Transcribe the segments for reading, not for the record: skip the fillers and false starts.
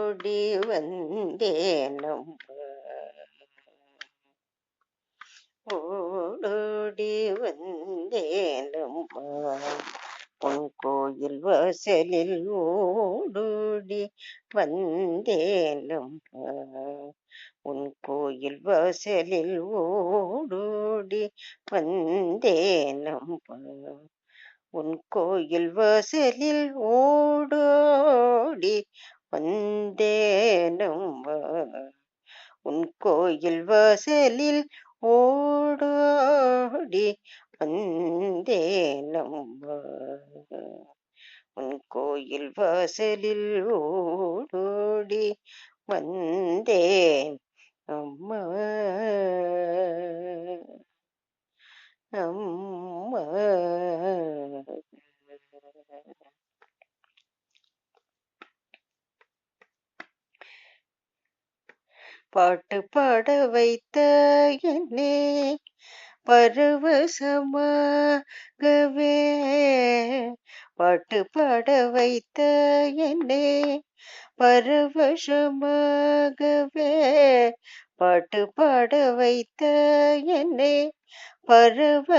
ஓடோடி வந்தேனம் ஓடோடி வந்தேனம் உன் கோயில் வாசலில் ஓடோடி வந்தேனம் உன் கோயில் வாசலில் ஓடோடி வந்தேனம் உன் கோயில் வாசலில் ஓடோடி வந்தேனம்மா உன் கோயில் வாசலில் ஓடோடி வந்தேனம்மா உன் கோயில் வாசலில் ஓடோடி வந்தேன் அம்மா அம்மா பாட்டு பாட வைத்த என்னே பரவசமாகவே பாட்டு பாட வைத்த என்னே பரவசமாகவே பாட்டு பாட வைத்த என்னே பரவசமாகவே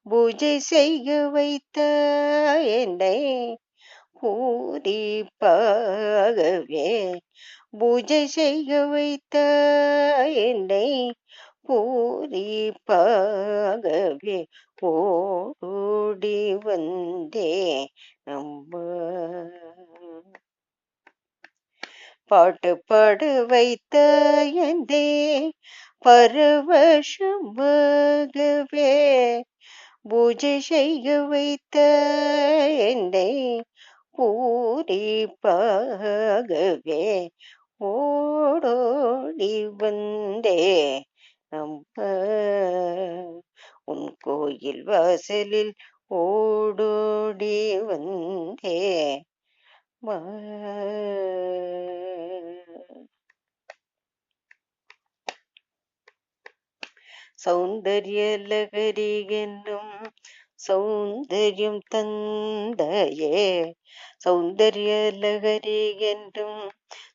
பூஜை செய்ய வைத்த என்னை பூரிப்பாகவே பூஜை செய்ய வைத்த என்னை பூரிப்பாகவே ஓடி வந்தே நம்ம பாட்டு பாடு வைத்த என்னை பரவசமாகவே பூஜை செய்ய வைத்த என்னை பூரிப்பாகவே ஓடோடி வந்தே நம்ம உன் கோயில் வாசலில் ஓடோடி வந்தே சௌந்தர்ய லகரி என்னும் சௌந்தர்யம் தந்தையே சௌந்தர்ய லகரி என்றும்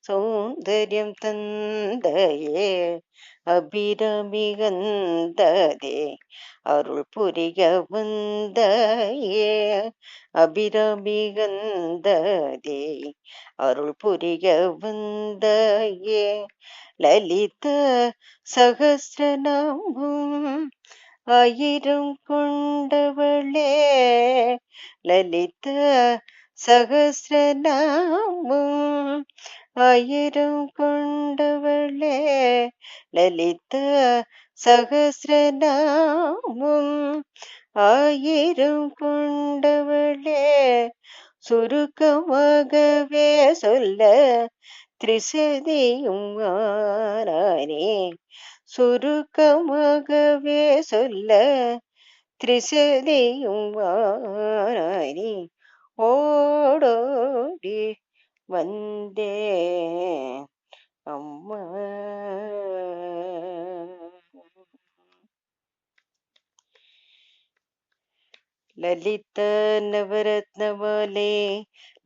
சௌந்தர்யம் தந்தையே அபிராமி வந்ததே அருள் புரிய வந்தையே அபிராமி வந்ததே அருள் புரிய வந்தையே லலித சகஸ்ரநாமம் ஆயிரம் கொண்டவளே லலித சகஸ்ரநாமம் ஆயிரம் கொண்டவளே லலித சகஸ்ரநாமம் ஆயிரம் கொண்டவளே சுருக்கமாகவே சொல்ல திரிசதியும் ஆனானே சுருக்கமாகவே சொல்ல திரிசதியும் ஆனானே ஓடோடி வந்தே அம்மா லலித நவரத்னமாலே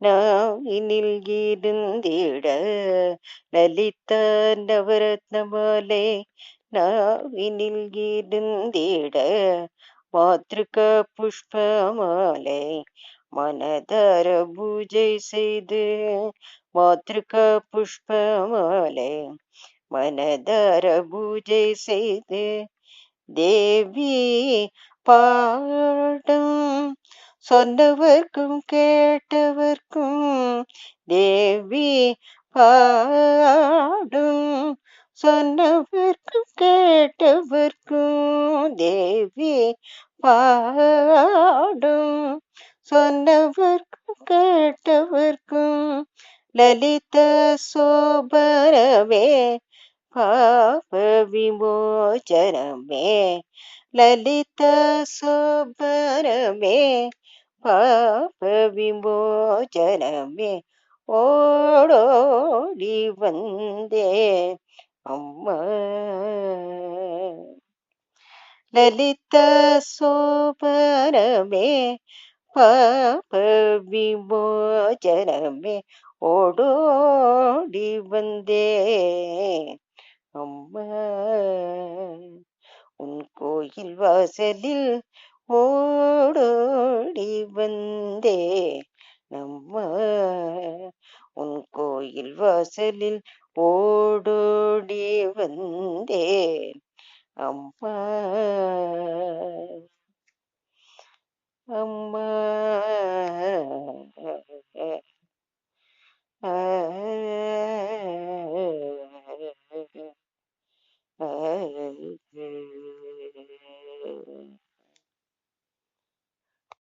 நாவினில் இருந்திட லலித நவரத்னமாலே நாவினில் இருந்திட மாத்ருக புஷ்பமாலை மனதார பூஜை செய்து மாத்ருக புஷ்பமாலை மனதார பூஜை செய்து தேவி பாடும் சொன்னவர்க்கும் கேட்டவர்க்கும் தேவி பாடும் சொன்னவர்க்கும் கேட்டவர்க்கும் தேவி பாடும் சொன்னவர்க்கும் கேட்டவர்க்கும் லலித சோபரமே பாப விமோச்சனமே லலித சோபரமே பாப விமோச்சனமே ஓடோடி வந்தே அம்மா லலித சோபரமே பாப விமோசனமே ஓடோடி வந்தேன் அம்மா உன் கோயில் வாசலில் ஓடோடி வந்தேன் அம்மா உன் கோயில் வாசலில் ஓடோடி வந்தேன் அம்மா அம்மா